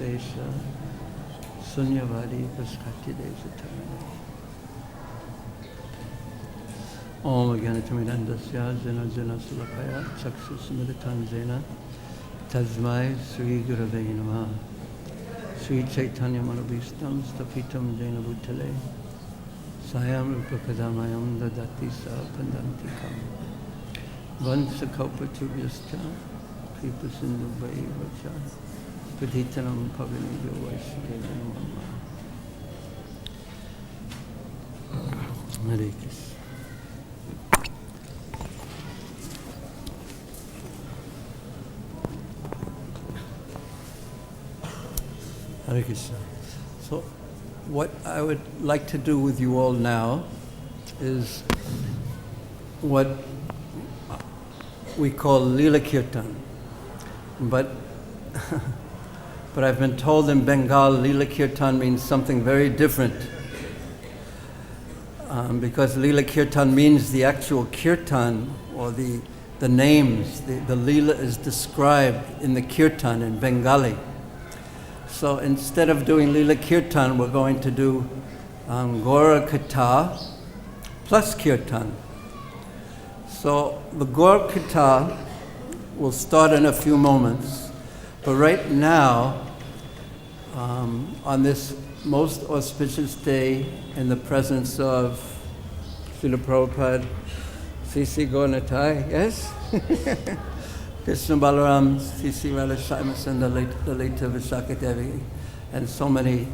Nirvishesha Sunyavadi Paskati Desatana Om Agyanatamirandasya Jana Jana Sulakaya Chaksusmritan Jena Tasmai Sri Gurave Namaha Sri Chaitanya Manabhistam Stapitam Jena Bhutale Sayam Rupakadamayam Dadati Sa Pandantikam Vansakaupaturvyascha Kripasindu Vacha Padhitanam Pavanibhyo Vaishnava Namaha Hare Krishna. Hare Krishna. So, what I would like to do with you all now is what we call lila kirtan, but I've been told in Bengal lila kirtan means something very different, because lila kirtan means the actual kirtan or the names. The lila is described in the kirtan in Bengali. So instead of doing lila kirtan, we're going to do Gaura Katha plus kirtan. So the Gaura Katha will start in a few moments, but right now, on this most auspicious day in the presence of Srila Prabhupada, C.C. Gauranatai, yes? Krishna Balaram, C.C. Radha Shaimasan, the late Vishaka Devi, and so many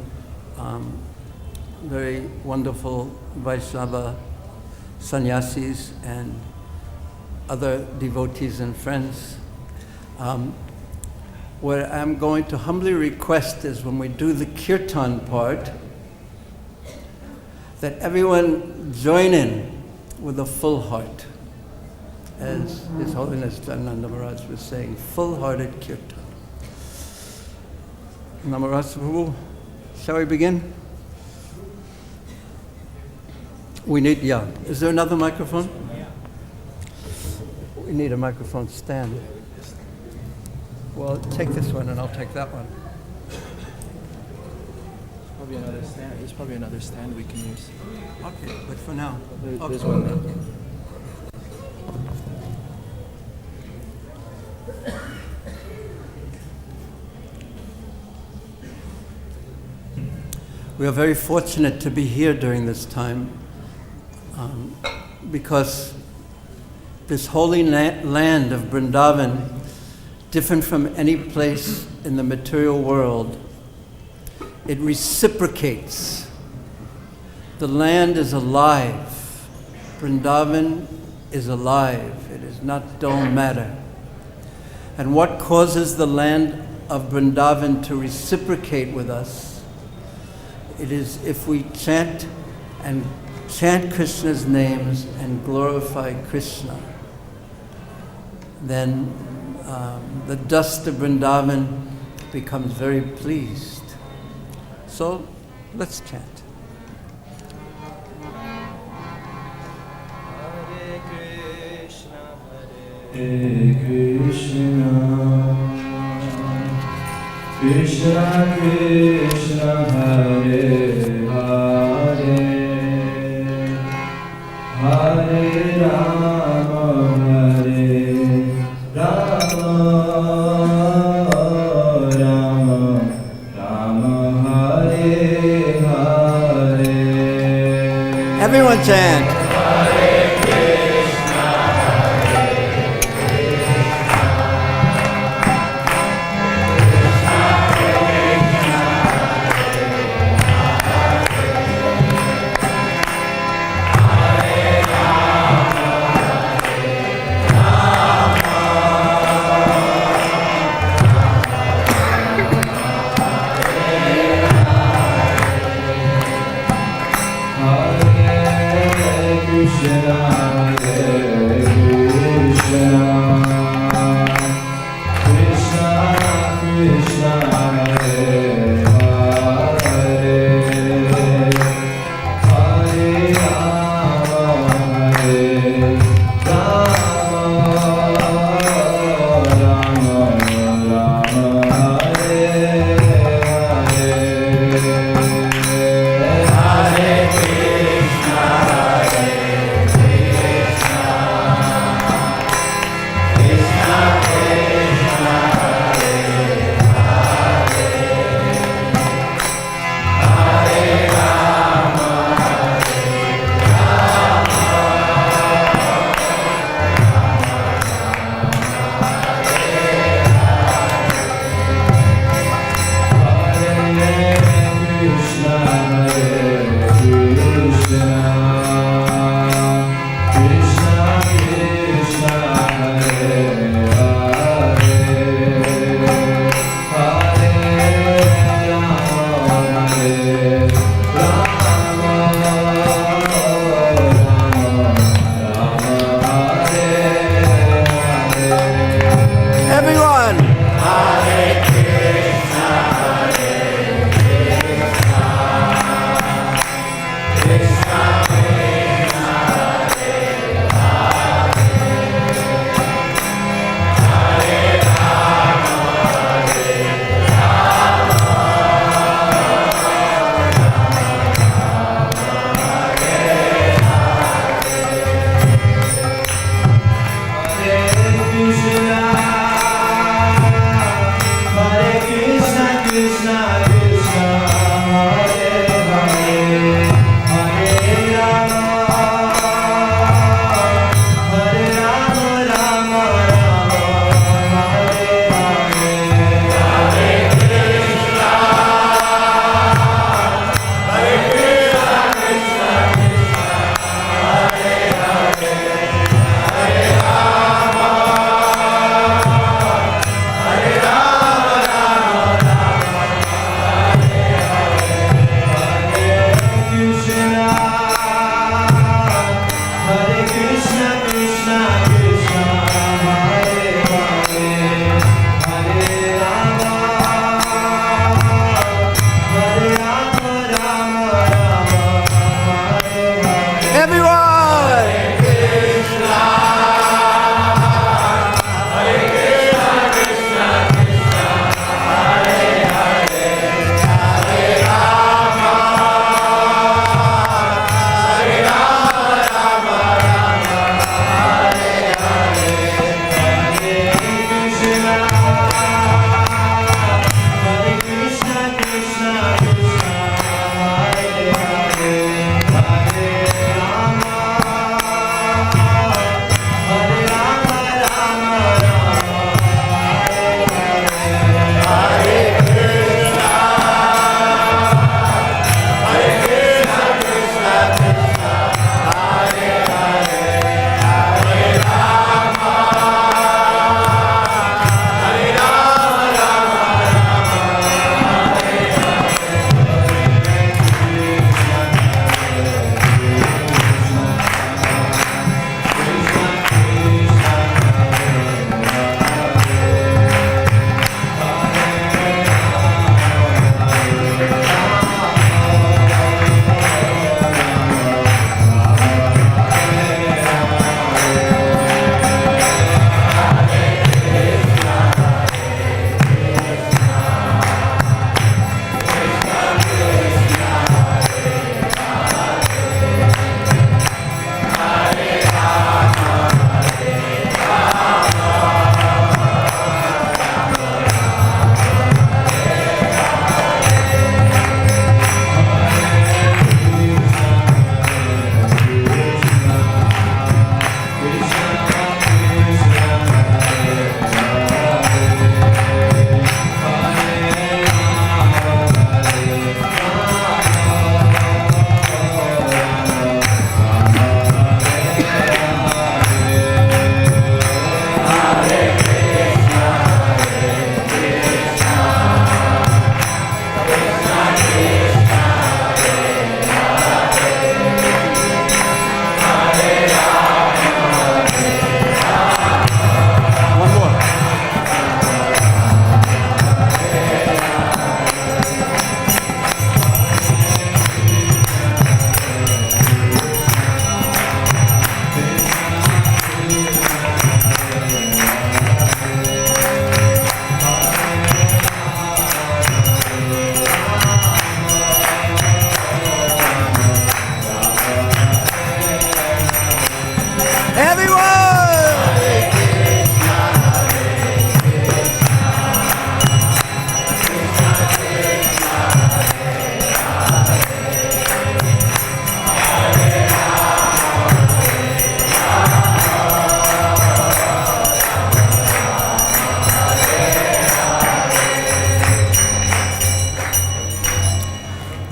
very wonderful Vaishnava sannyasis and other devotees and friends. What I'm going to humbly request is when we do the kirtan part, that everyone join in with a full heart. As His Holiness Janananda Maharaj was saying, full-hearted kirtan. Namaraj Prabhu, shall we begin? We need, is there another microphone? We need a microphone stand. Well, take this one and I'll take that one. There's probably another stand we can use. Okay, but for now. There's one now. We are very fortunate to be here during this time because this holy land of Vrindavan, different from any place in the material world, it reciprocates. The land is alive. Vrindavan is alive. It is not dull matter. And what causes the land of Vrindavan to reciprocate with us? It is if we chant Krishna's names and glorify Krishna. Then the dust of Vrindavan becomes very pleased. So let's chant. Hare Krishna, Hare Krishna. Krishna Krishna Hare Hare Hare Rama Hare Rama Rama Rama Hare Hare. Everyone chant. Hare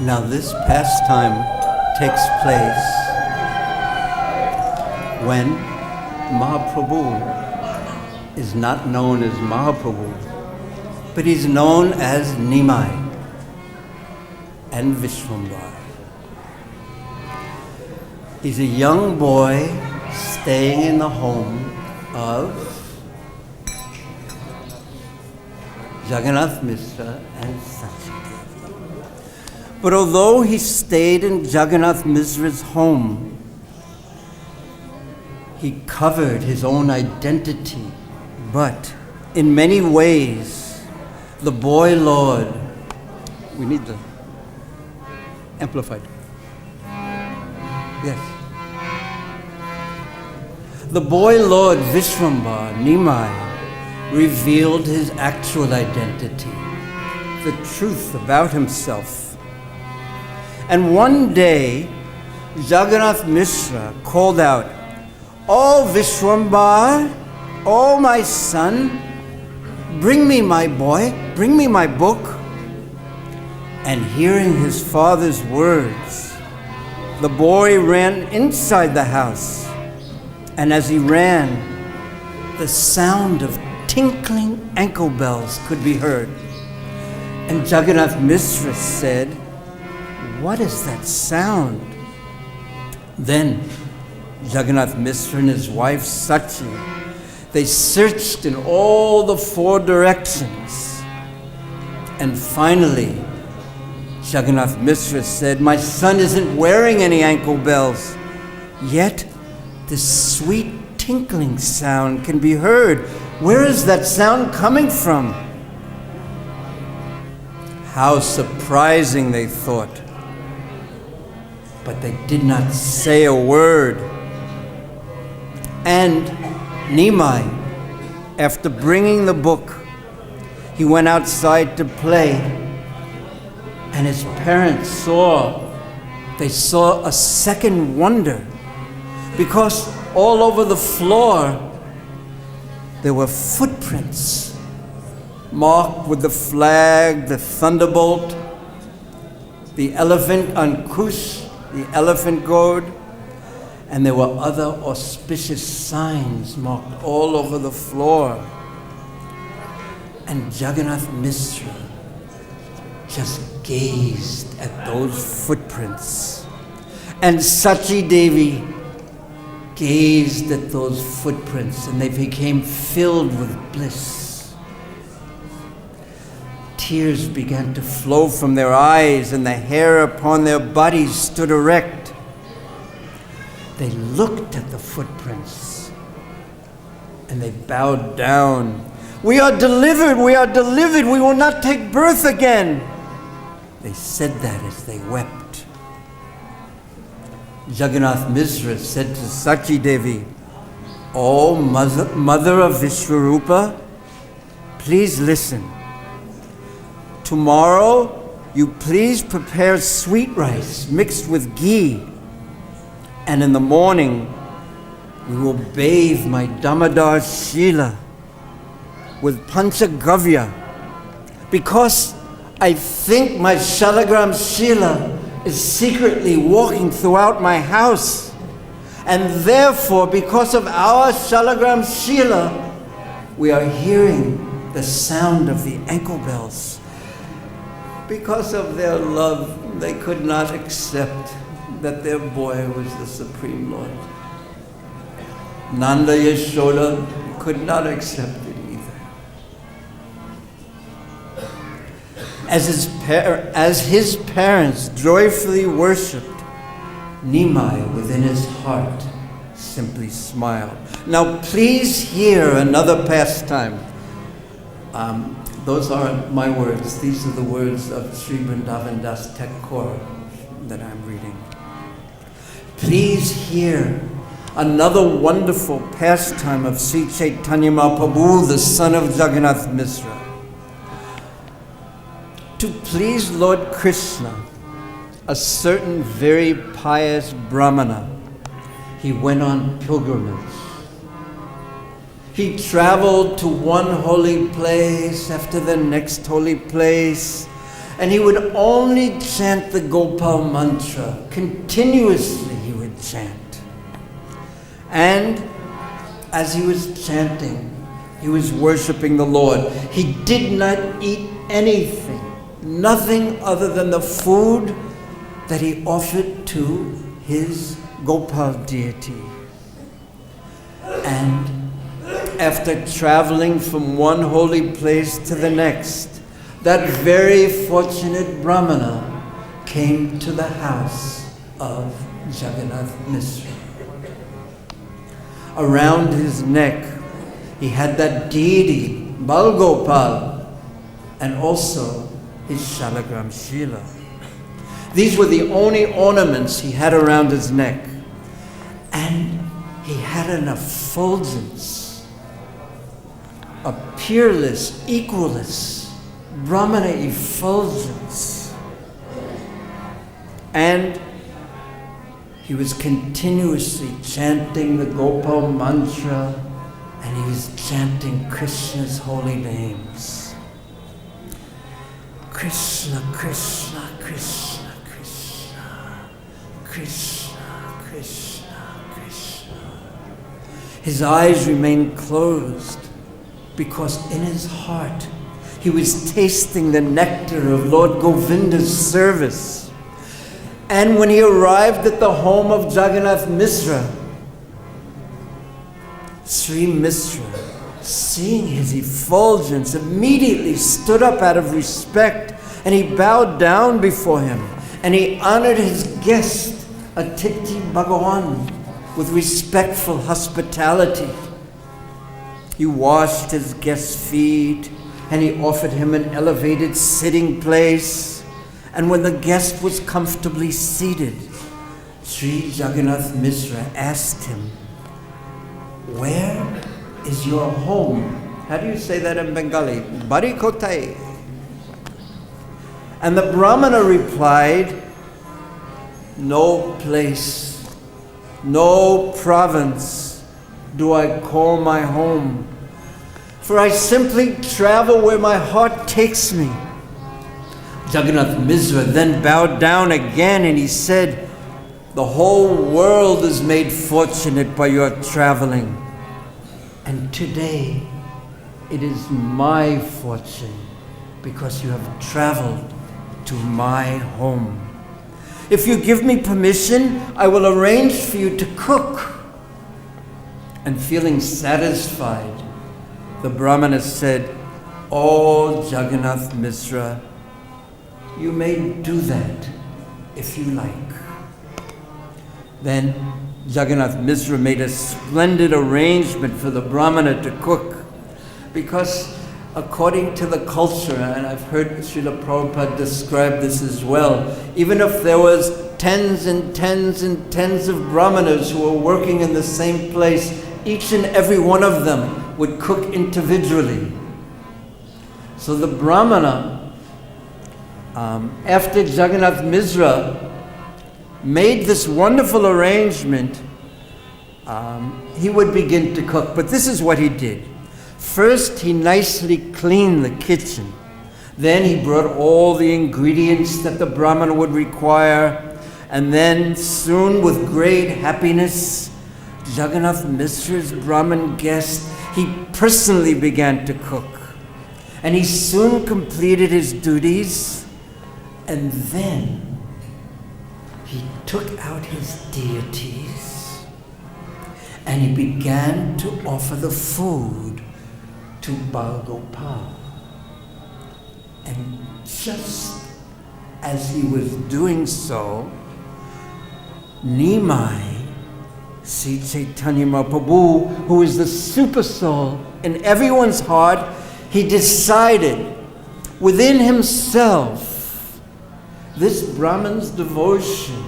Now this pastime takes place when Mahaprabhu is not known as Mahaprabhu, but he's known as Nimai and Vishwambar. He's a young boy staying in the home of Jagannath Mishra and Sachi. But although he stayed in Jagannath Mishra's home, he covered his own identity. But in many ways, the boy Lord, we need the amplified. Yes. The boy Lord Vishwambar, Nimai, revealed his actual identity, the truth about himself. And one day, Jagannath Mishra called out, "Oh Vishwambar, oh my son, bring me my boy, bring me my book." And hearing his father's words, the boy ran inside the house. And as he ran, the sound of tinkling ankle bells could be heard. And Jagannath Mishra said, "What is that sound?" Then Jagannath Mishra and his wife Sachi, they searched in all the four directions. And finally, Jagannath Mishra said, "My son isn't wearing any ankle bells, yet this sweet tinkling sound can be heard. Where is that sound coming from?" How surprising, they thought. But they did not say a word. And Nimai, after bringing the book, he went outside to play. And his parents saw a second wonder, because all over the floor there were footprints marked with the flag, the thunderbolt, the elephant Ankush, the elephant goad, and there were other auspicious signs marked all over the floor. And Jagannath Mishra just gazed at those footprints. And Sachi Devi gazed at those footprints, and they became filled with bliss. Tears began to flow from their eyes, and the hair upon their bodies stood erect. They looked at the footprints, and they bowed down. "We are delivered, we are delivered, we will not take birth again." They said that as they wept. Jagannath Mishra said to Sachi Devi, "O mother of Vishwarupa, please listen. Tomorrow, you please prepare sweet rice mixed with ghee, and in the morning, we will bathe my Damodar Shila with Panchagavya, because I think my Shalagram Shila is secretly walking throughout my house. And therefore, because of our Shalagram Shila, we are hearing the sound of the ankle bells." Because of their love, they could not accept that their boy was the Supreme Lord. Nanda Yashoda could not accept it either. As his parents joyfully worshipped, Nimai within his heart simply smiled. Now please hear another pastime. Those aren't my words. These are the words of Sri Vrindavan Das Thakur that I'm reading. Please hear another wonderful pastime of Sri Chaitanya Mahaprabhu, the son of Jagannath Mishra. To please Lord Krishna, a certain very pious Brahmana, he went on pilgrimage. He traveled to one holy place after the next holy place, And he would only chant the Gopal mantra. Continuously he would chant. And as he was chanting, he was worshiping the Lord. He did not eat anything, nothing other than the food that he offered to his Gopal deity. And after traveling from one holy place to the next, that very fortunate Brahmana came to the house of Jagannath Mishra. Around his neck, he had that deity, Balgopal, and also his Shalagram Shila. These were the only ornaments he had around his neck. And he had an effulgence, a peerless, equalless Brahmana effulgence. And he was continuously chanting the Gopal mantra, and he was chanting Krishna's holy names. Krishna, Krishna, Krishna, Krishna, Krishna, Krishna, Krishna. His eyes remained closed because in his heart he was tasting the nectar of Lord Govinda's service. And when he arrived at the home of Jagannath Mishra, Sri Mishra, seeing his effulgence, immediately stood up out of respect, and he bowed down before him, and he honored his guest, Atiti Bhagawan, with respectful hospitality. He washed his guest's feet, and he offered him an elevated sitting place. And when the guest was comfortably seated, Sri Jagannath Mishra asked him, "Where is your home?" How do you say that in Bengali? Bari kotai. And the Brahmana replied, "No place, no province do I call my home, for I simply travel where my heart takes me." Jagannath Mishra then bowed down again, and he said, "The whole world is made fortunate by your traveling. And today, it is my fortune because you have traveled to my home. If you give me permission, I will arrange for you to cook." And feeling satisfied, the Brahmana said, "Oh, Jagannath Mishra, you may do that if you like." Then Jagannath Mishra made a splendid arrangement for the Brahmana to cook, because according to the culture, and I've heard Srila Prabhupada describe this as well, even if there was tens and tens and tens of Brahmanas who were working in the same place, each and every one of them would cook individually. So the Brahmana, after Jagannath Mishra made this wonderful arrangement, he would begin to cook. But this is what he did. First, he nicely cleaned the kitchen. Then he brought all the ingredients that the Brahmana would require. And then soon, with great happiness, Jagannath Mishra's Brahmin guest, he personally began to cook. And he soon completed his duties. And then he took out his deities and he began to offer the food to Balgopal. And just as he was doing so, Nimai, Sri Chaitanya Mahaprabhu, who is the super soul in everyone's heart, he decided within himself, this Brahman's devotion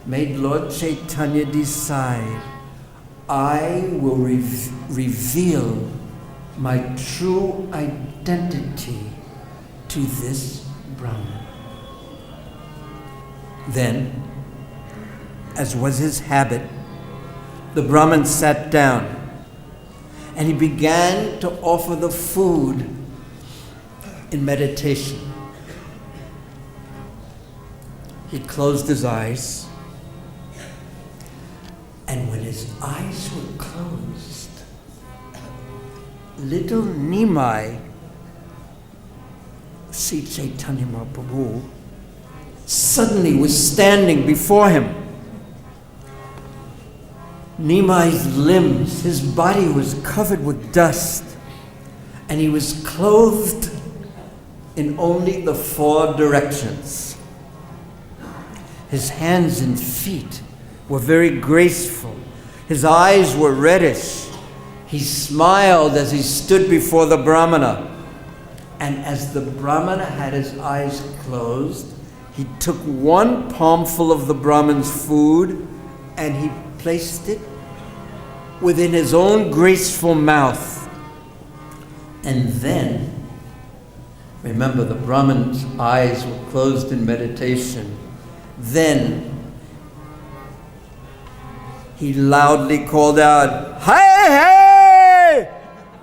made Lord Chaitanya decide, I will reveal my true identity to this Brahman. Then, as was his habit, the Brahman sat down and he began to offer the food in meditation. he closed his eyes. And when his eyes were closed, little Nimai, Sri Chaitanya Mahaprabhu, suddenly was standing before him. Nimai's limbs, his body was covered with dust, and he was clothed in only the 4 directions. His hands and feet were very graceful. His eyes were reddish. He smiled as he stood before the Brahmana. And as the Brahmana had his eyes closed, he took 1 palmful of the Brahman's food and he placed it within his own graceful mouth. And then, remember, the Brahman's eyes were closed in meditation. Then he loudly called out, "Hey, hey!"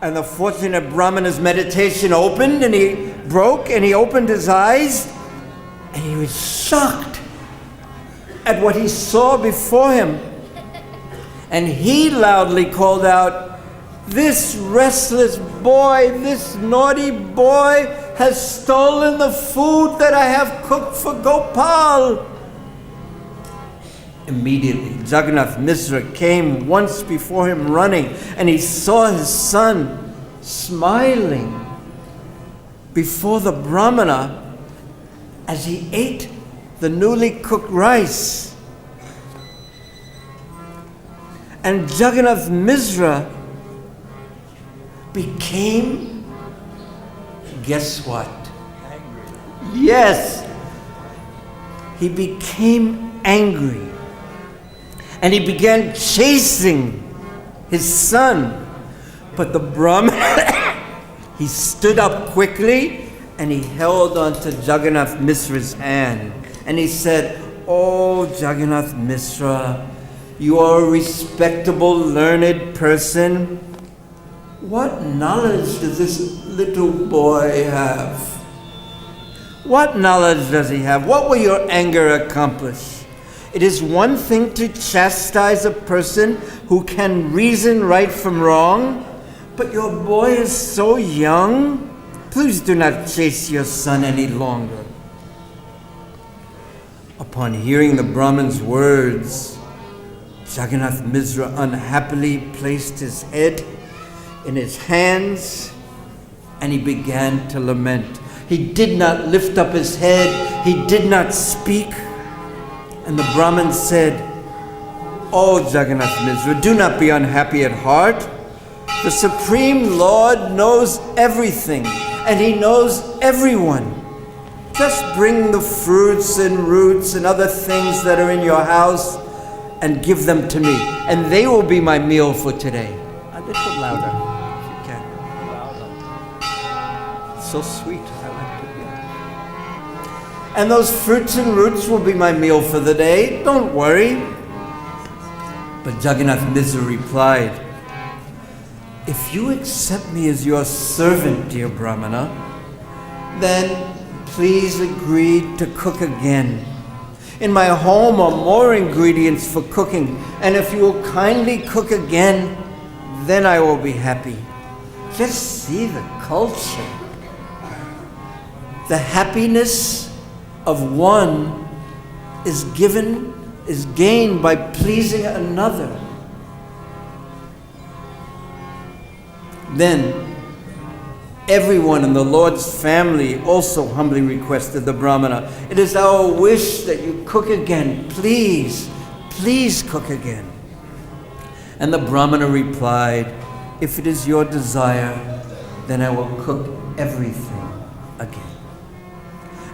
And the fortunate Brahmana's meditation opened, and he broke, and he opened his eyes, and he was shocked at what he saw before him. And he loudly called out, "This restless boy, this naughty boy has stolen the food that I have cooked for Gopal." Immediately, Jagannath Misra came once before him running, and he saw his son smiling before the Brahmana as he ate the newly cooked rice. And Jagannath Misra became, guess what? Angry. Yes, he became angry. And he began chasing his son. But the Brahman, he stood up quickly and he held onto Jagannath Misra's hand. And he said, "Oh, Jagannath Misra, you are a respectable, learned person. What knowledge does this little boy have? What knowledge does he have? What will your anger accomplish? It is one thing to chastise a person who can reason right from wrong, but your boy is so young. Please do not chase your son any longer." Upon hearing the Brahman's words, Jagannath Misra unhappily placed his head in his hands and he began to lament. He did not lift up his head. He did not speak. And the Brahmin said, "Oh, Jagannath Misra, do not be unhappy at heart. The Supreme Lord knows everything, and He knows everyone. Just bring the fruits and roots and other things that are in your house and give them to me, and they will be my meal for today." A little louder, if you can. So sweet. I like it. "And those fruits and roots will be my meal for the day. Don't worry." But Jagannath Misra replied, "If you accept me as your servant, dear Brahmana, then please agree to cook again. In my home are more ingredients for cooking, and if you will kindly cook again, then I will be happy." Just see the culture. The happiness of one is gained by pleasing another. Then everyone in the Lord's family also humbly requested the Brahmana, "It is our wish that you cook again. Please, please cook again." And the Brahmana replied, "If it is your desire, then I will cook everything again."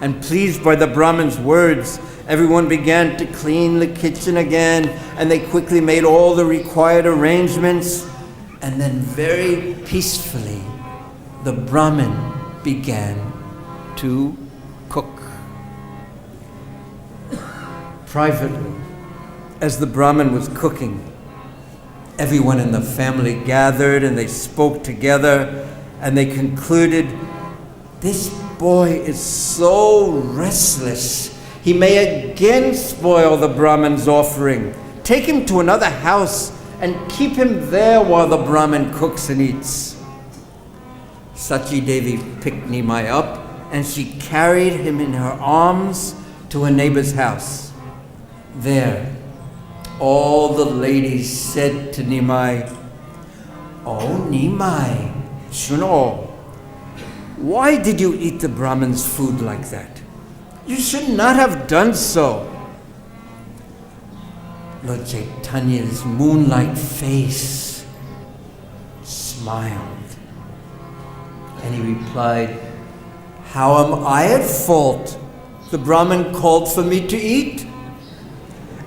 And pleased by the Brahmin's words, everyone began to clean the kitchen again, and they quickly made all the required arrangements. And then very peacefully, the Brahmin began to cook. Privately, as the Brahmin was cooking, everyone in the family gathered and they spoke together and they concluded, "This boy is so restless. he may again spoil the Brahman's offering. Take him to another house and keep him there while the Brahmin cooks and eats. Sachi Devi picked Nimai up and she carried him in her arms to a neighbor's house. There, all the ladies said to Nimai, "Oh, Nimai, Shuno, why did you eat the Brahmin's food like that? You should not have done so." Lord Chaitanya's moon-like face smiled. And he replied, "How am I at fault? The Brahmin called for me to eat."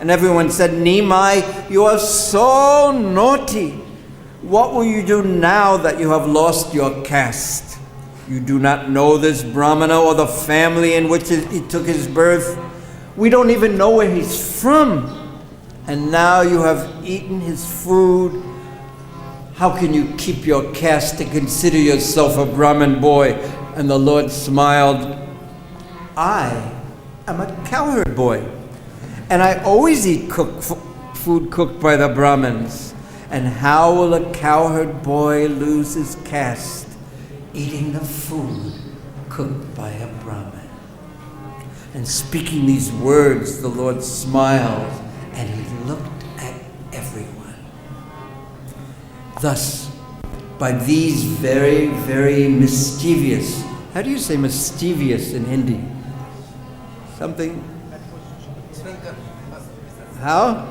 And everyone said, "Nimai, you are so naughty. What will you do now that you have lost your caste? You do not know this Brahmana or the family in which he took his birth. We don't even know where he's from. And now you have eaten his food. How can you keep your caste and consider yourself a Brahmin boy?" And the Lord smiled. "I am a cowherd boy, and I always eat food cooked by the Brahmins. And how will a cowherd boy lose his caste eating the food cooked by a Brahmin?" And speaking these words, the Lord smiled and he looked at everyone. Thus, by these very, very mischievous, how do you say mischievous in Hindi? Something? How?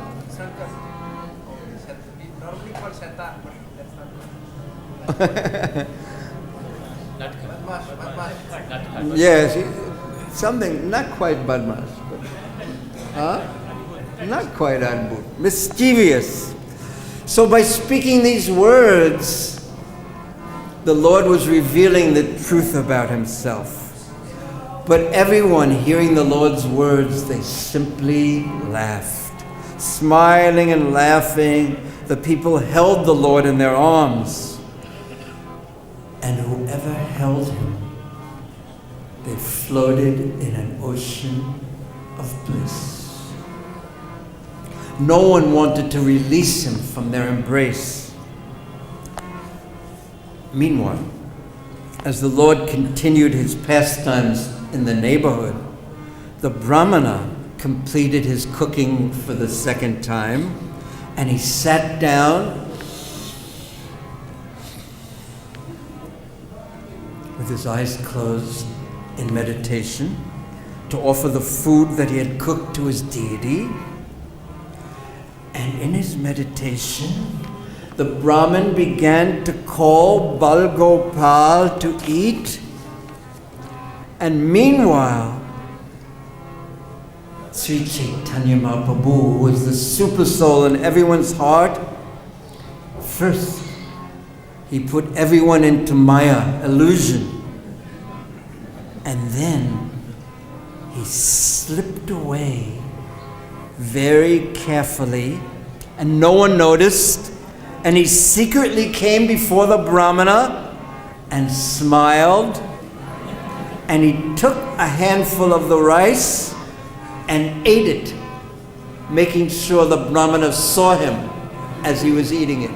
Yes, something, not quite badmash, but not quite adbut, mischievous. So by speaking these words, the Lord was revealing the truth about himself. But everyone hearing the Lord's words, they simply laughed. Smiling and laughing, the people held the Lord in their arms. And whoever held him, they floated in an ocean of bliss. No one wanted to release him from their embrace. Meanwhile, as the Lord continued his pastimes in the neighborhood, the Brahmana completed his cooking for the second time, and he sat down with his eyes closed in meditation to offer the food that he had cooked to his deity. And in his meditation, the Brahmin began to call Bal Gopal to eat. And meanwhile, Sri Chaitanya Mahaprabhu, who was the super soul in everyone's heart, first, he put everyone into Maya, illusion. And then he slipped away very carefully, and no one noticed, and he secretly came before the Brahmana and smiled, and he took a handful of the rice and ate it, making sure the Brahmana saw him as he was eating it.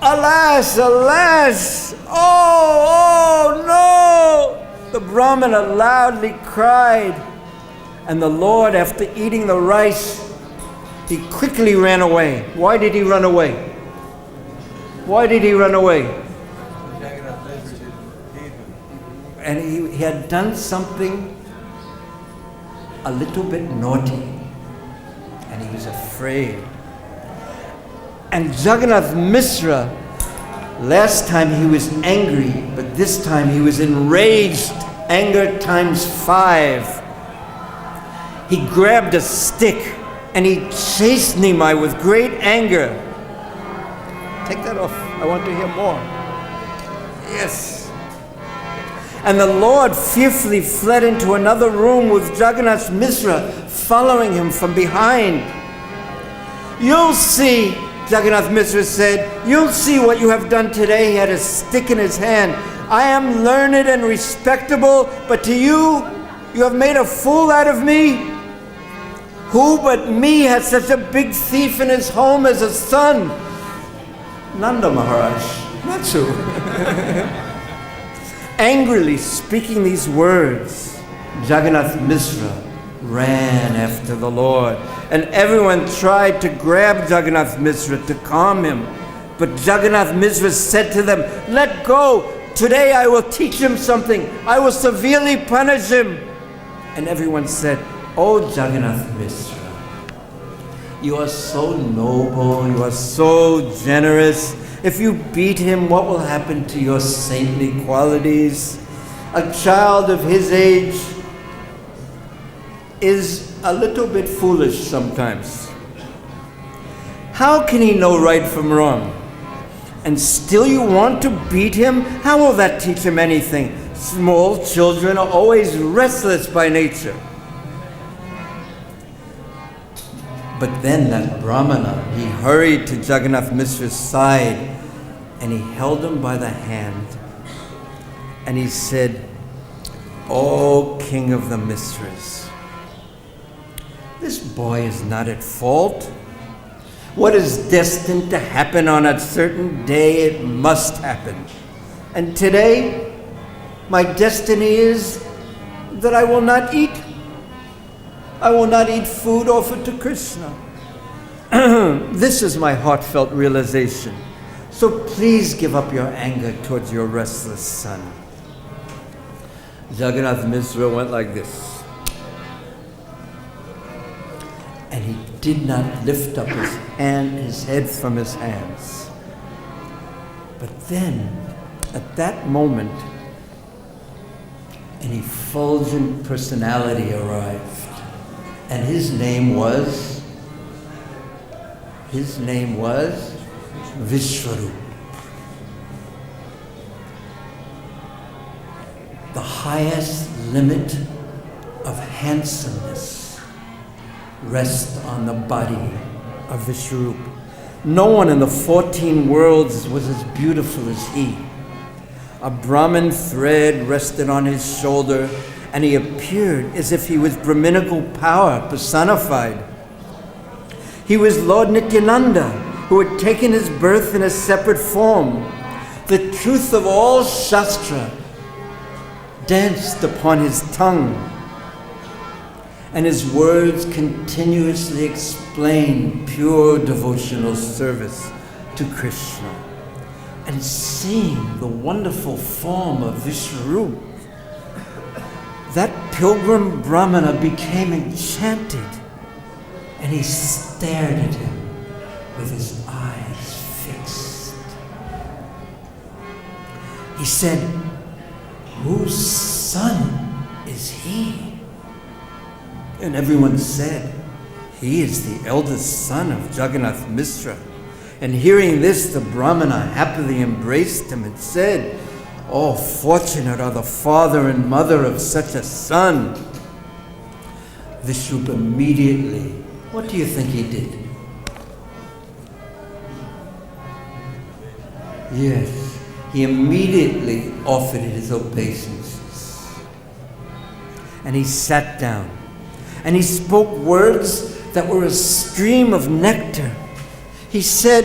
Alas, alas! Oh, no! The Brahmana loudly cried. And the Lord, after eating the rice, he quickly ran away. Why did he run away? Why did he run away? And he had done something a little bit naughty. And he was afraid. And Jagannath Mishra, last time he was angry, but this time he was enraged, anger times 5. He grabbed a stick and he chased Nimai with great anger. Take that off. I want to hear more. Yes. And the Lord fearfully fled into another room with Jagannath Mishra following him from behind. "You'll see," Jagannath Mishra said, "you'll see what you have done today." He had a stick in his hand. "I am learned and respectable, but to you, You have made a fool out of me? Who but me has such a big thief in his home as a son? Nanda Maharaj, that's who. Angrily speaking these words, Jagannath Mishra ran after the Lord. And everyone tried to grab Jagannath Mishra to calm him. But Jagannath Mishra said to them, "Let go. Today I will teach him something. I will severely punish him." And everyone said, "Oh, Jagannath Mishra, you are so noble, you are so generous. If you beat him, what will happen to your saintly qualities? A child of his age is a little bit foolish sometimes. How can he know right from wrong? And still you want to beat him? How will that teach him anything? Small children are always restless by nature." But then that Brahmana, he hurried to Jagannath Mishra's side and he held him by the hand and he said, "O King of the Mishras, this boy is not at fault. What is destined to happen on a certain day, it must happen. And today, my destiny is that I will not eat. I will not eat food offered to Krishna. This is my heartfelt realization. So please give up your anger towards your restless son." Jagannath Mishra went like this. And he did not lift up his head from his hands. But then, at that moment, an effulgent personality arrived. And his name was Vishwarup. The highest limit of handsomeness rests on the body of Vishwarup. No one in the 14 worlds was as beautiful as he. A Brahmin thread rested on his shoulder, and he appeared as if he was Brahminical power personified. He was Lord Nityananda, who had taken his birth in a separate form. The truth of all Shastra danced upon his tongue, and his words continuously explained pure devotional service to Krishna. And seeing the wonderful form of Vishwarup, that pilgrim Brahmana became enchanted, and he stared at him with his eyes fixed. He said, "Whose son is he?" And everyone said, "He is the eldest son of Jagannath Mishra." And hearing this, the Brahmana happily embraced him and said, "Oh, fortunate are the father and mother of such a son." Vishwarup immediately, what do you think he did? Yes, he immediately offered his obeisances. And he sat down, and he spoke words that were a stream of nectar. He said,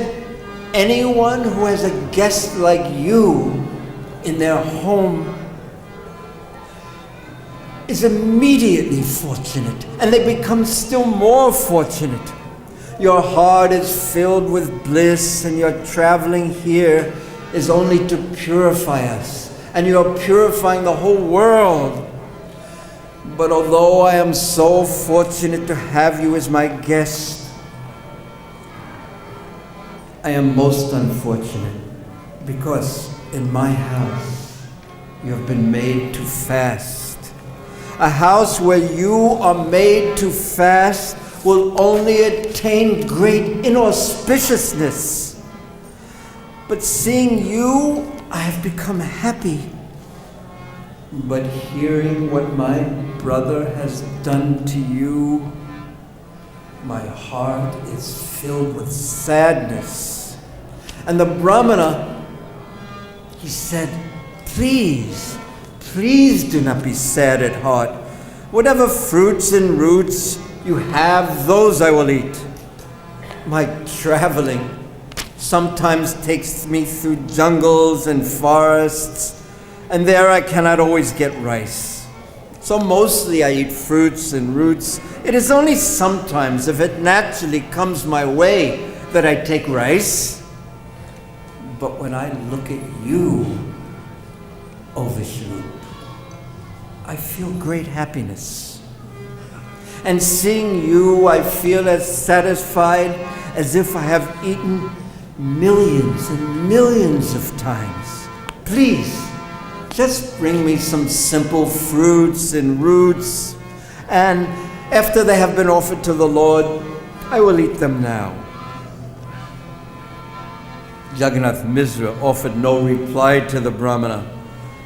"Anyone who has a guest like you in their home is immediately fortunate, and they become still more fortunate. Your heart is filled with bliss, and your traveling here is only to purify us, and you are purifying the whole world. But although I am so fortunate to have you as my guest, I am most unfortunate because in my house you have been made to fast. A house where you are made to fast will only attain great inauspiciousness. But seeing you, I have become happy. But hearing what my brother has done to you, my heart is filled with sadness." And the Brahmana, he said, please do not be sad at heart. Whatever fruits and roots you have, those I will eat. My traveling sometimes takes me through jungles and forests, and there I cannot always get rice. So mostly I eat fruits and roots. It is only sometimes, if it naturally comes my way, that I take rice. But when I look at you, O Vishnu, I feel great happiness. And seeing you, I feel as satisfied as if I have eaten millions and millions of times. Please, just bring me some simple fruits and roots, and after they have been offered to the Lord, I will eat them now. Jagannath Misra offered no reply to the Brahmana.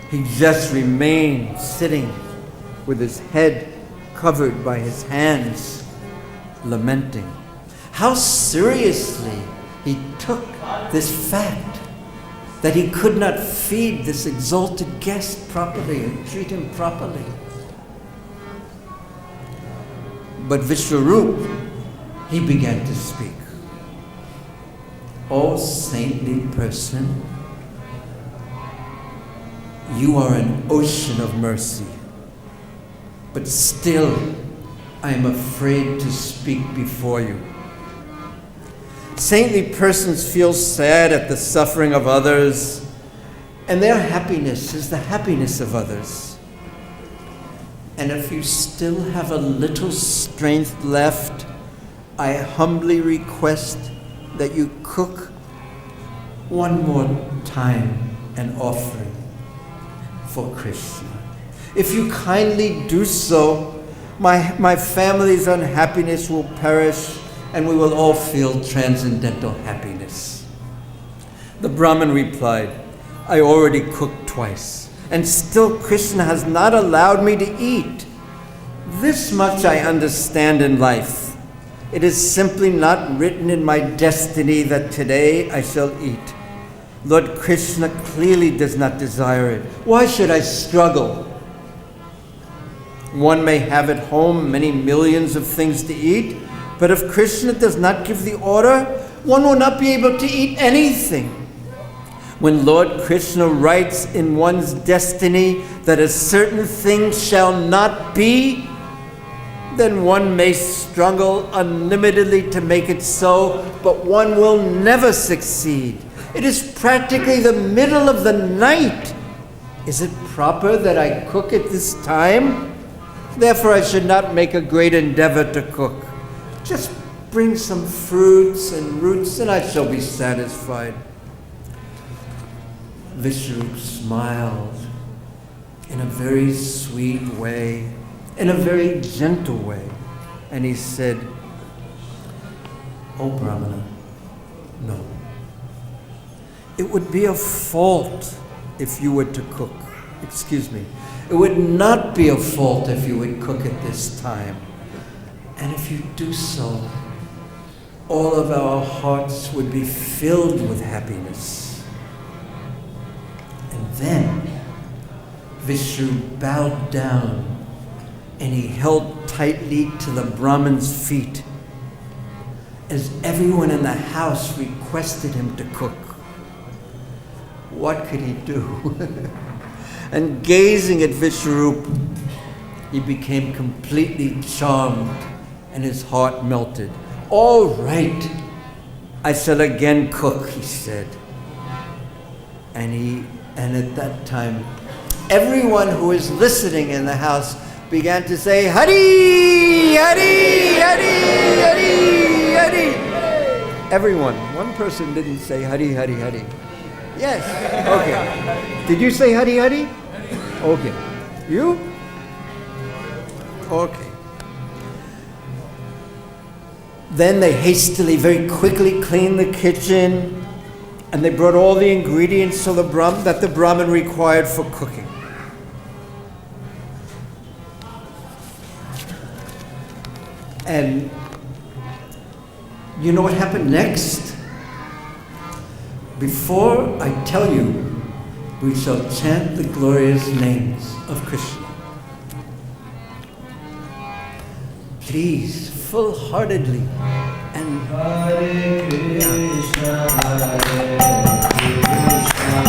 He just remained sitting with his head covered by his hands, lamenting. How seriously he took this fact that he could not feed this exalted guest properly and treat him properly. But Vishwarup, he began to speak. O saintly person, you are an ocean of mercy, but still I am afraid to speak before you. Saintly persons feel sad at the suffering of others, and their happiness is the happiness of others. And if you still have a little strength left, I humbly request that you cook one more time an offering for Krishna. If you kindly do so, my family's unhappiness will perish, and we will all feel transcendental happiness. The Brahmin replied, I already cooked twice, and still Krishna has not allowed me to eat. This much I understand in life. It is simply not written in my destiny that today I shall eat. Lord Krishna clearly does not desire it. Why should I struggle? One may have at home many millions of things to eat, but if Krishna does not give the order, one will not be able to eat anything. When Lord Krishna writes in one's destiny that a certain thing shall not be, then one may struggle unlimitedly to make it so, but one will never succeed. It is practically the middle of the night. Is it proper that I cook at this time? Therefore, I should not make a great endeavor to cook. Just bring some fruits and roots, and I shall be satisfied. Vishnu smiled in a very sweet way, in a very gentle way, and he said, "O Brahmana, no. It would be a fault if you were to cook. Excuse me. It would not be a fault if you would cook at this time. And if you do so, all of our hearts would be filled with happiness." And then Vishnu bowed down and he held tightly to the Brahmin's feet as everyone in the house requested him to cook. What could he do? And gazing at Vishwarup, he became completely charmed and his heart melted. "All right, I shall again cook," he said. And at that time, everyone who was listening in the house began to say, "Hari, Hari, Hari, Hari, Hari." Everyone. One person didn't say Hari, Hari, Hari. Yes. Okay. Did you say Hari, Hari? Okay. You? Okay. Then they hastily, very quickly cleaned the kitchen, and they brought all the ingredients to that the Brahmin required for cooking. And you know what happened next? Before I tell you, we shall chant the glorious names of Krishna. please, full-heartedly. And Hare Krishna, Hare Krishna,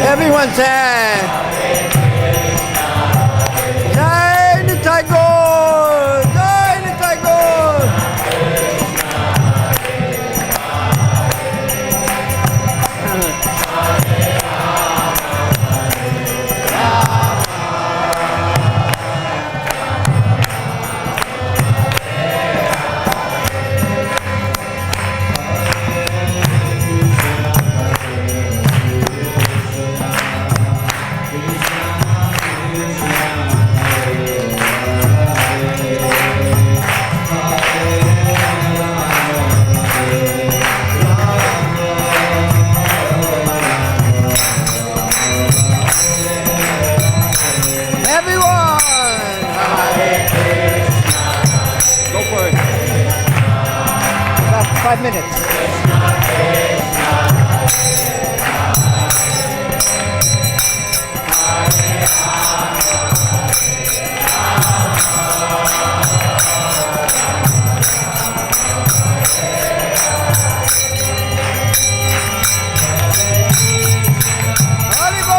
everyone say, Jai Nitai Gaur, Jai Nitai Gaur. Go for it. About 5 minutes. Haribol!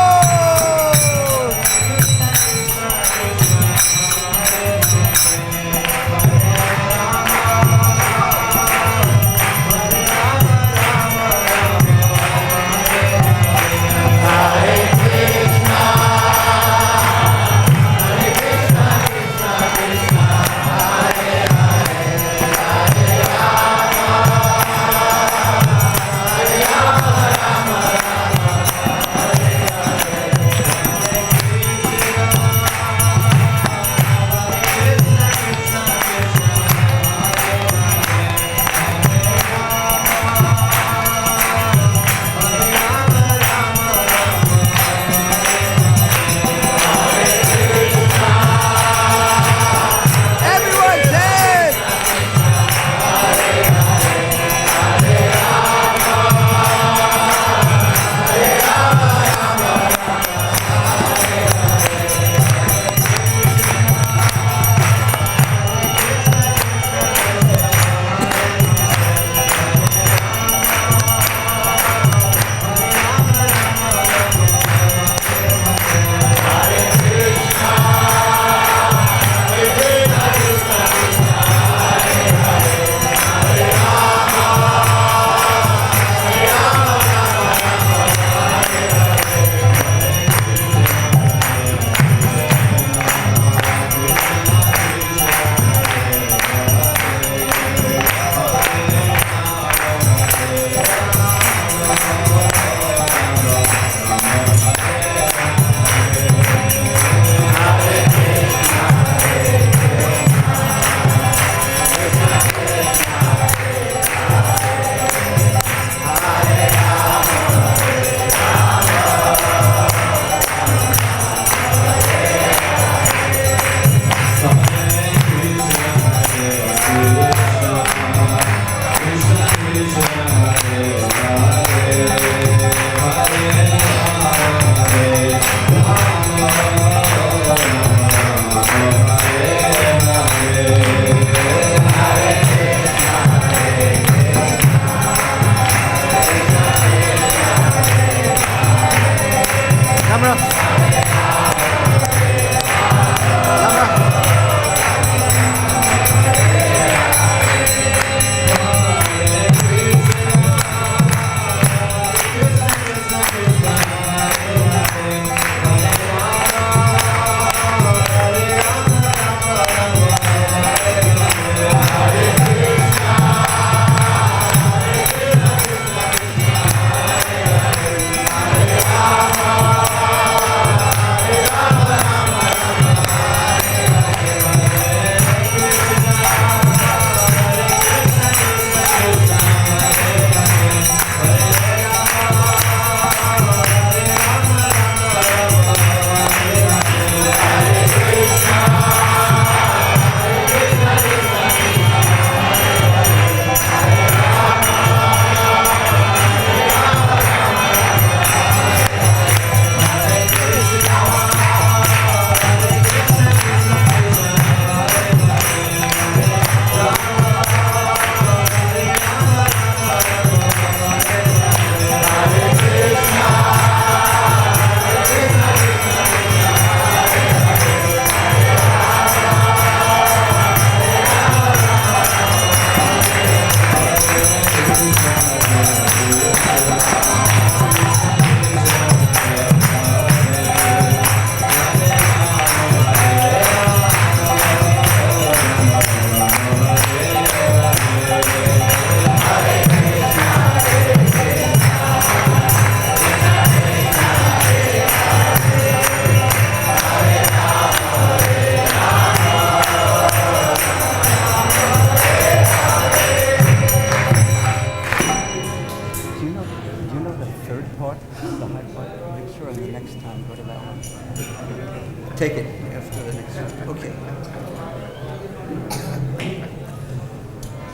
or the next time? Go to that one. Take it after the next one. Okay.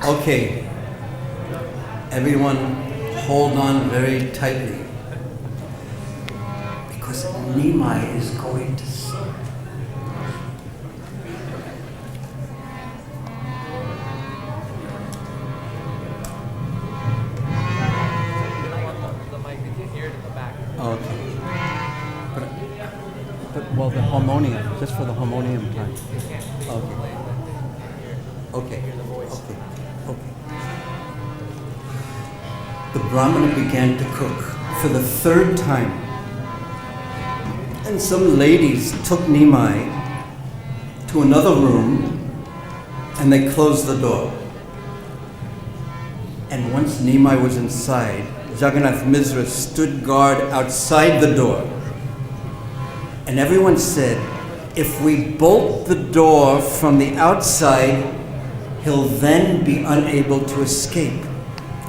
Okay. Everyone hold on very tightly. Because Nimai is going to see. Okay. But well, the harmonium, just for the harmonium time. Okay. Okay. Okay. Okay. The Brahmana began to cook for the third time. And some ladies took Nimai to another room and they closed the door. And once Nimai was inside, Jagannath Misra stood guard outside the door. And everyone said, if we bolt the door from the outside, he'll then be unable to escape.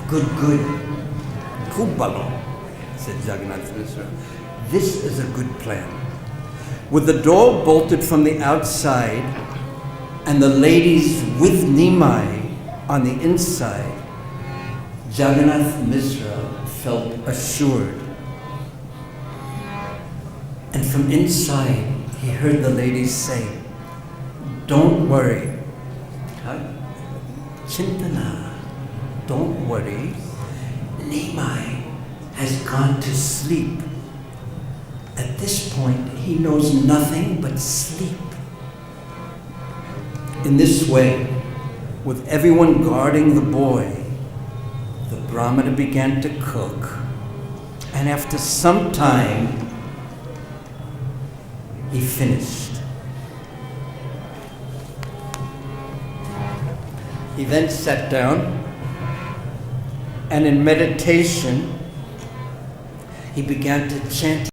Good, good. Kubalo, said Jagannath Misra. This is a good plan. With the door bolted from the outside and the ladies with Nimai on the inside, Jagannath Misra felt assured. And from inside, he heard the ladies say, don't worry. Chintana, don't worry. Nimai has gone to sleep. At this point, he knows nothing but sleep. In this way, with everyone guarding the boy, the Brahmana began to cook. And after some time, he finished. He then sat down, and in meditation, he began to chant